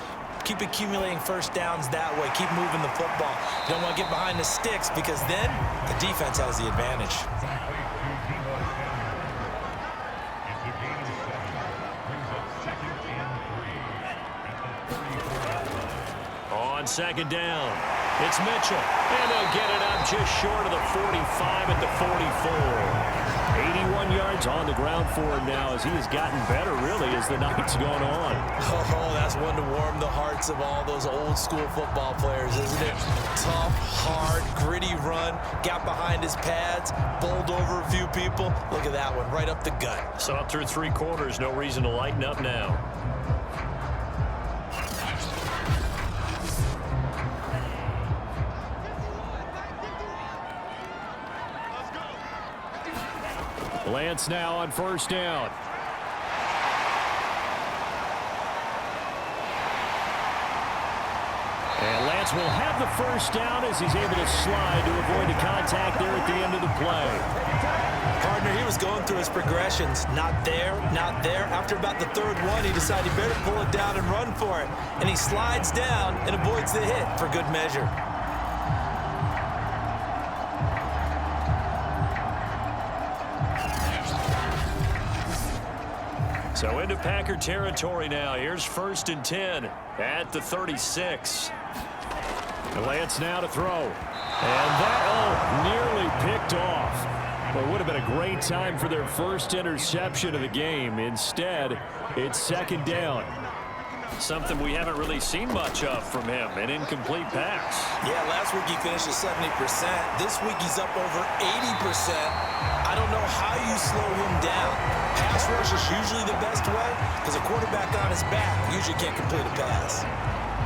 Keep accumulating first downs that way. Keep moving the football. You don't want to get behind the sticks because then the defense has the advantage. On second down, it's Mitchell. And they'll get it up just short of the 45 at the 44. 81 yards on the ground for him now as he has gotten better, really, as the night's gone on. Oh, that's one to warm the hearts of all those old school football players, isn't it? Tough, hard, gritty run, got behind his pads, bowled over a few people. Look at that one, right up the gut. So up through 3 quarters, no reason to lighten up now. Lance now on first down. And Lance will have the first down as he's able to slide to avoid the contact there at the end of the play. Partner, he was going through his progressions. Not there, not there. After about the 3rd one, he decided he better pull it down and run for it. And he slides down and avoids the hit for good measure. So into Packer territory now. Here's 1st and 10 at the 36. Lance now to throw. And that, nearly picked off. Well, it would have been a great time for their first interception of the game. Instead, it's 2nd down. Something we haven't really seen much of from him, an incomplete pass. Yeah, last week he finished at 70%. This week he's up over 80%. I don't know how you slow him down. Pass rush is usually the best way because a quarterback on his back usually can't complete a pass.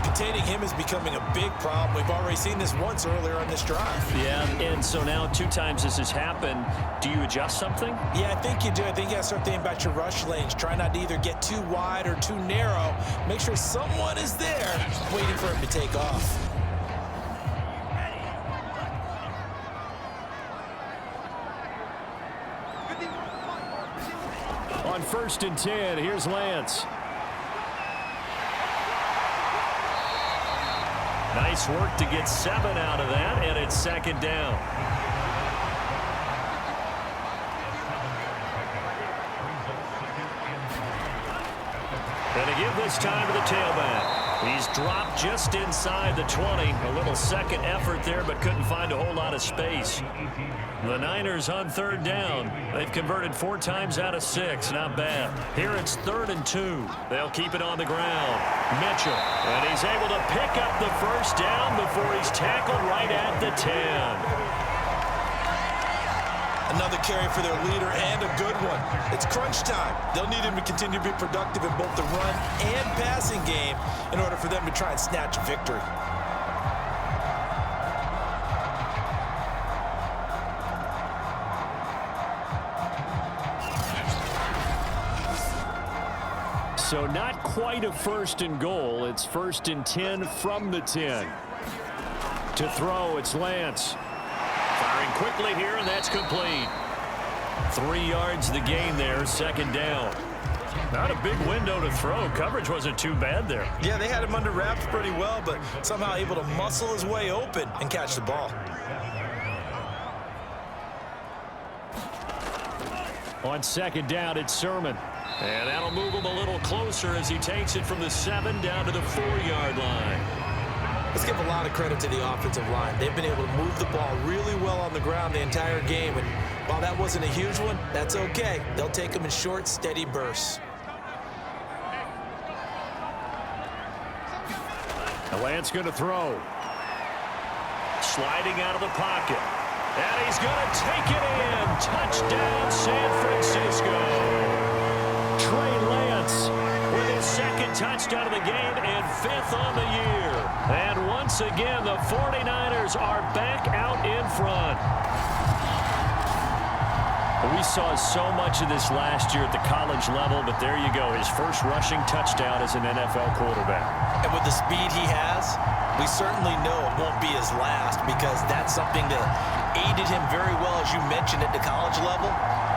Containing him is becoming a big problem. We've already seen this once earlier on this drive. Yeah, and so now 2 times this has happened. Do you adjust something? Yeah, I think you do. I think you got to start thinking about your rush lanes. Try not to either get too wide or too narrow. Make sure someone is there waiting for him to take off. On 1st and 10, here's Lance. Nice work to get 7 out of that, and it's 2nd down. And to give this time to the tailback. He's dropped just inside the 20. A little second effort there, but couldn't find a whole lot of space. The Niners on 3rd down. They've converted 4 times out of 6. Not bad. Here it's 3rd and 2. They'll keep it on the ground. Mitchell. And he's able to pick up the first down before he's tackled right at the 10. Another carry for their leader and a good one. It's crunch time. They'll need him to continue to be productive in both the run and passing game in order for them to try and snatch a victory. So not quite a 1st and goal. It's 1st and 10 from the 10. To throw, it's Lance. Firing quickly here, and that's complete. 3 yards the gain there, 2nd down. Not a big window to throw. Coverage wasn't too bad there. Yeah, they had him under wraps pretty well, but somehow able to muscle his way open and catch the ball. On 2nd down, it's Sermon. And that'll move him a little closer as he takes it from the 7 down to the 4-yard line. Let's give a lot of credit to the offensive line. They've been able to move the ball really well on the ground the entire game. And while that wasn't a huge one, that's okay. They'll take them in short, steady bursts. Lance going to throw. Sliding out of the pocket. And he's going to take it in. Touchdown, San Francisco. Trey Lance With his 2nd touchdown of the game and 5th on the year. And once again, the 49ers are back out in front. We saw so much of this last year at the college level, but there you go. His first rushing touchdown as an NFL quarterback. And with the speed he has, we certainly know it won't be his last because that's something that aided him very well, as you mentioned, at the college level.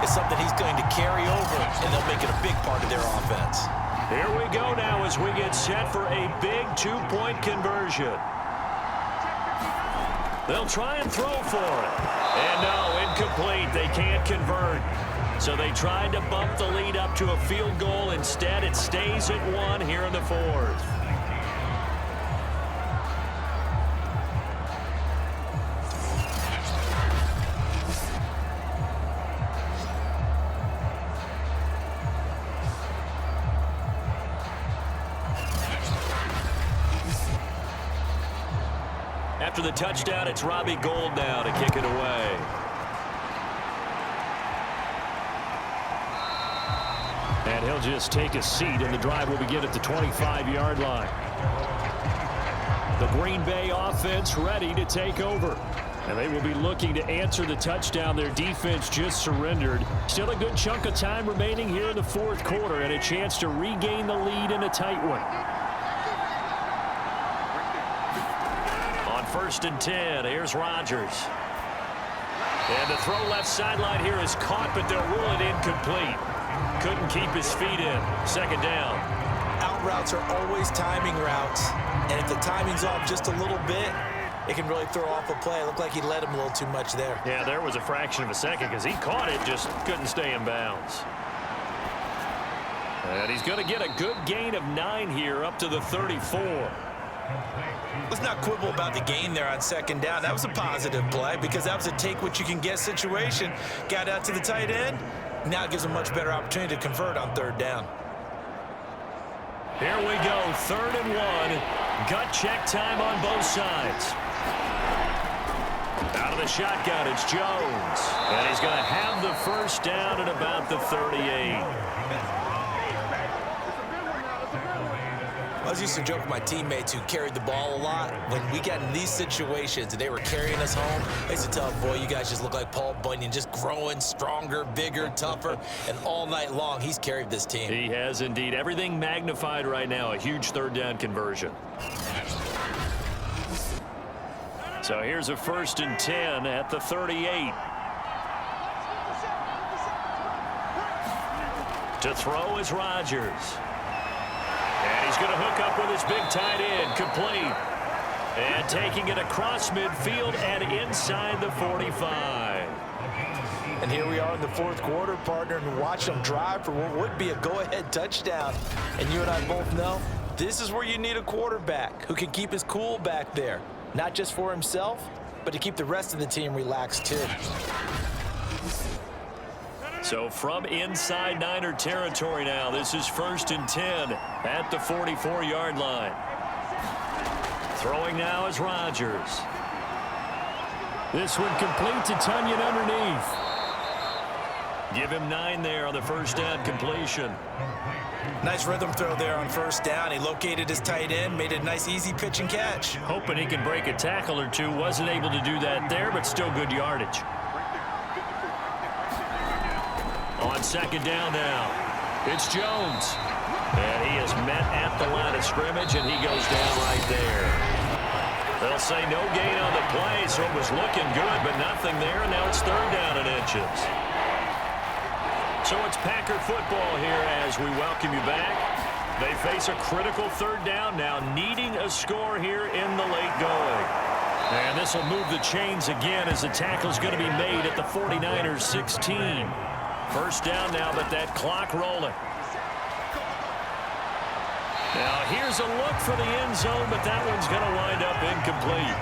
It's something he's going to carry over, and they'll make it a big part of their offense. Here we go now as we get set for a big 2-point conversion. They'll try and throw for it. And no, incomplete. They can't convert. So they tried to bump the lead up to a field goal. Instead, it stays at 1 here in the 4th. After the touchdown, it's Robbie Gould now to kick it away. And he'll just take a seat, and the drive will begin at the 25-yard line. The Green Bay offense ready to take over. And they will be looking to answer the touchdown their defense just surrendered. Still a good chunk of time remaining here in the 4th quarter and a chance to regain the lead in a tight one. 1st and 10. Here's Rodgers. And the throw left sideline here is caught, but they'll rule it incomplete. Couldn't keep his feet in. 2nd down. Out routes are always timing routes, and if the timing's off just a little bit, it can really throw off a play. It looked like he led him a little too much there. Yeah, there was a fraction of a second because he caught it, just couldn't stay in bounds. And he's going to get a good gain of 9 here up to the 34. Let's not quibble about the gain there on 2nd down. That was a positive play because that was a take-what-you-can-get situation. Got out to the tight end. Now it gives him a much better opportunity to convert on 3rd down. Here we go, 3rd and 1. Gut check time on both sides. Out of the shotgun, it's Jones. And he's going to have the 1st down at about the 38. I was used to joke with my teammates who carried the ball a lot. When we got in these situations and they were carrying us home, I used to tell them, boy, you guys just look like Paul Bunyan, just growing stronger, bigger, tougher, and all night long he's carried this team. He has indeed. Everything magnified right now, a huge 3rd down conversion. So here's a 1st and 10 at the 38. To throw is Rodgers. And he's going to hook up with his big tight end, complete. And taking it across midfield and inside the 45. And here we are in the 4th quarter, partner, and watch them drive for what would be a go-ahead touchdown. And you and I both know this is where you need a quarterback who can keep his cool back there. Not just for himself, but to keep the rest of the team relaxed too. So from inside Niner territory now, this is 1st and 10 at the 44-yard line. Throwing now is Rodgers. This one complete to Tunyon underneath. Give him 9 there on the 1st down completion. Nice rhythm throw there on 1st down. He located his tight end, made a nice easy pitch and catch. Hoping he can break a tackle or two. Wasn't able to do that there, but still good yardage. On 2nd down now, it's Jones. And he is met at the line of scrimmage, and he goes down right there. They'll say no gain on the play, so it was looking good, but nothing there, and now it's 3rd down and inches. So it's Packer football here as we welcome you back. They face a critical 3rd down now, needing a score here in the late going. And this will move the chains again as the tackle's going to be made at the 49ers 16. 1st down now, but that clock rolling. Now here's a look for the end zone, but that one's going to wind up incomplete.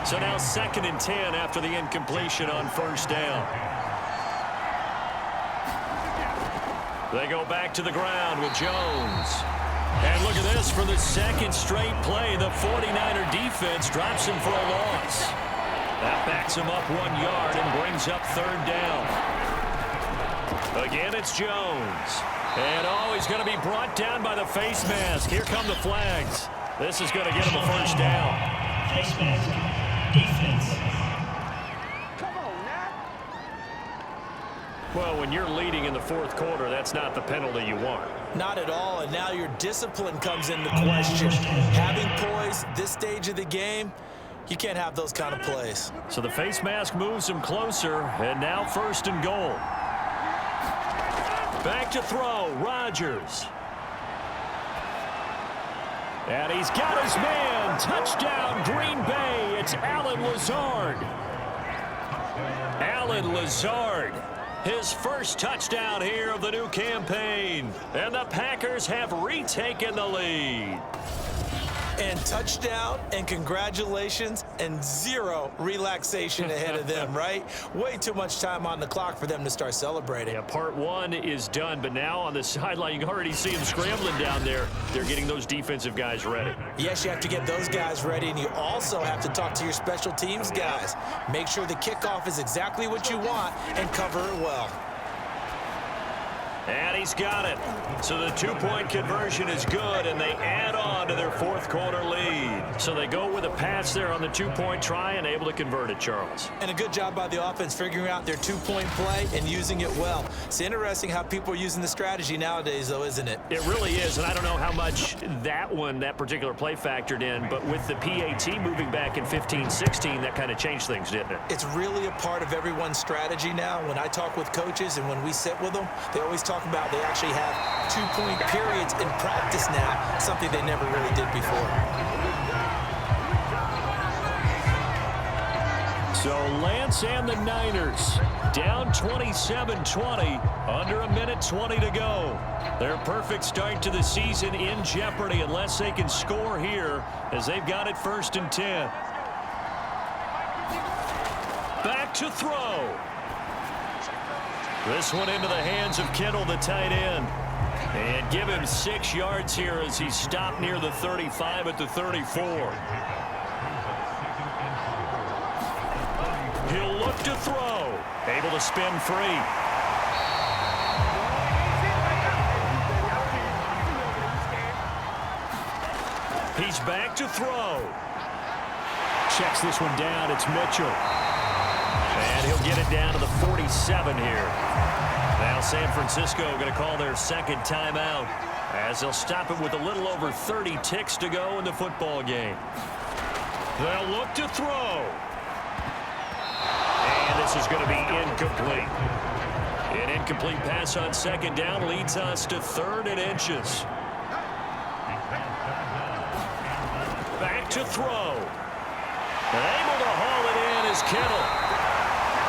So now 2nd and 10 after the incompletion on 1st down. They go back to the ground with Jones. And look at this, for the 2nd straight play, the 49er defense drops him for a loss. That backs him up 1 yard and brings up 3rd down. Again, it's Jones. And he's going to be brought down by the face mask. Here come the flags. This is going to get him a 1st down. Face mask, defense. Well, when you're leading in the 4th quarter, that's not the penalty you want. Not at all, and now your discipline comes into question. Having poise this stage of the game, you can't have those kind of plays. So the face mask moves him closer, and now 1st and goal. Back to throw, Rodgers. And he's got his man. Touchdown, Green Bay. It's Allen Lazard. Allen Lazard. His 1st touchdown here of the new campaign. And the Packers have retaken the lead. And touchdown, and congratulations, and 0 relaxation ahead of them, right? Way too much time on the clock for them to start celebrating. Yeah, part 1 is done, but now on the sideline, you can already see them scrambling down there. They're getting those defensive guys ready. Yes, you have to get those guys ready, and you also have to talk to your special teams guys. Make sure the kickoff is exactly what you want and cover it well. And he's got it. So the 2-point conversion is good, and they add on to their 4th quarter lead. So they go with a pass there on the 2-point try and able to convert it, Charles. And a good job by the offense figuring out their 2-point play and using it well. It's interesting how people are using the strategy nowadays, though, isn't it? It really is, and I don't know how much that particular play factored in, but with the PAT moving back in 15-16, that kind of changed things, didn't it? It's really a part of everyone's strategy now. When I talk with coaches and when we sit with them, they always talk about they actually have 2-point periods in practice now, something they never really did before. So Lance and the Niners down 27-20, under 1:20 to go. Their perfect start to the season in jeopardy unless they can score here as they've got it 1st and 10. Back to throw. This one into the hands of Kittle, the tight end. And give him 6 yards here as he stopped near the 35 at the 34. He'll look to throw. Able to spin free. He's back to throw. Checks this one down. It's Mitchell. And he'll get it down to the 47 here. Now San Francisco going to call their 2nd timeout as they'll stop it with a little over 30 ticks to go in the football game. They'll look to throw. And this is going to be incomplete. An incomplete pass on 2nd down leads us to 3rd and inches. Back to throw. And able to haul it in is Kittle.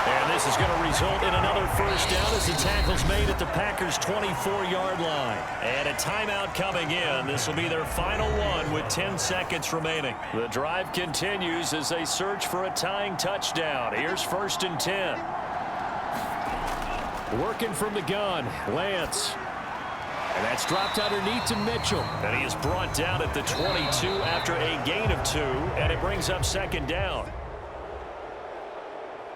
And this is going to result in another 1st down as the tackle's made at the Packers' 24-yard line. And a timeout coming in. This will be their final one with 10 seconds remaining. The drive continues as they search for a tying touchdown. Here's 1st and 10. Working from the gun, Lance. And that's dropped underneath to Mitchell. And he is brought down at the 22 after a gain of 2, and it brings up 2nd down.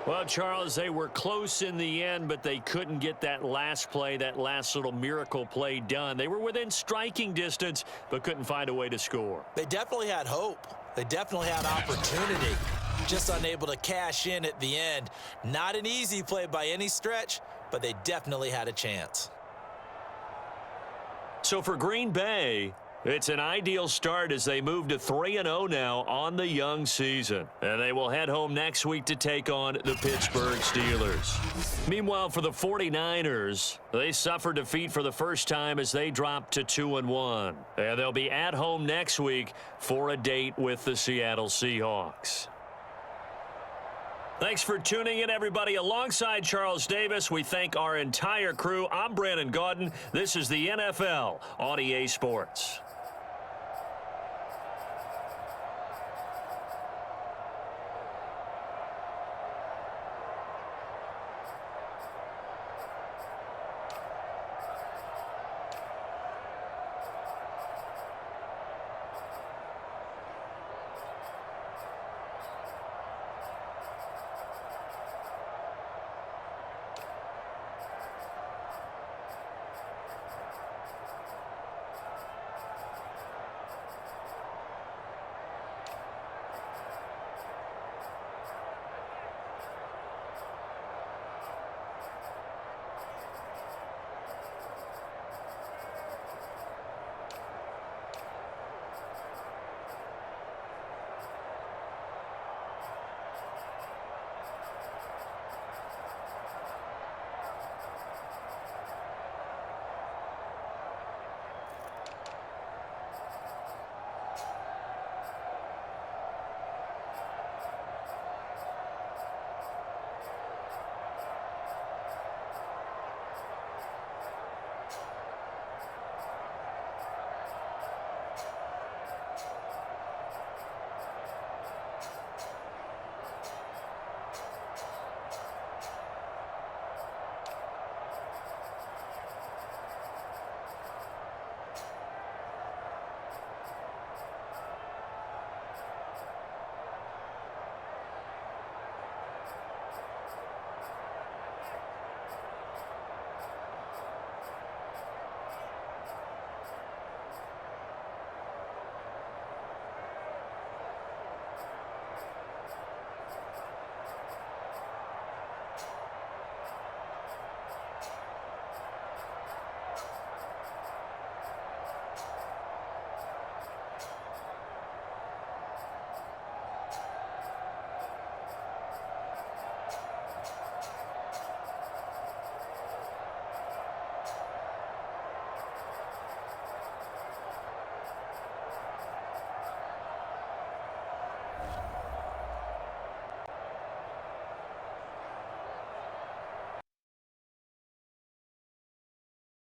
Well, Charles, they were close in the end, but they couldn't get that last play, that last little miracle play done. They were within striking distance, but couldn't find a way to score. They definitely had hope. They definitely had opportunity. Just unable to cash in at the end. Not an easy play by any stretch, but they definitely had a chance. So for Green Bay, it's an ideal start as they move to 3-0 now on the young season. And they will head home next week to take on the Pittsburgh Steelers. Meanwhile, for the 49ers, they suffered defeat for the first time as they dropped to 2-1. And they'll be at home next week for a date with the Seattle Seahawks. Thanks for tuning in, everybody. Alongside Charles Davis, we thank our entire crew. I'm Brandon Gaudin. This is the NFL on EA Sports.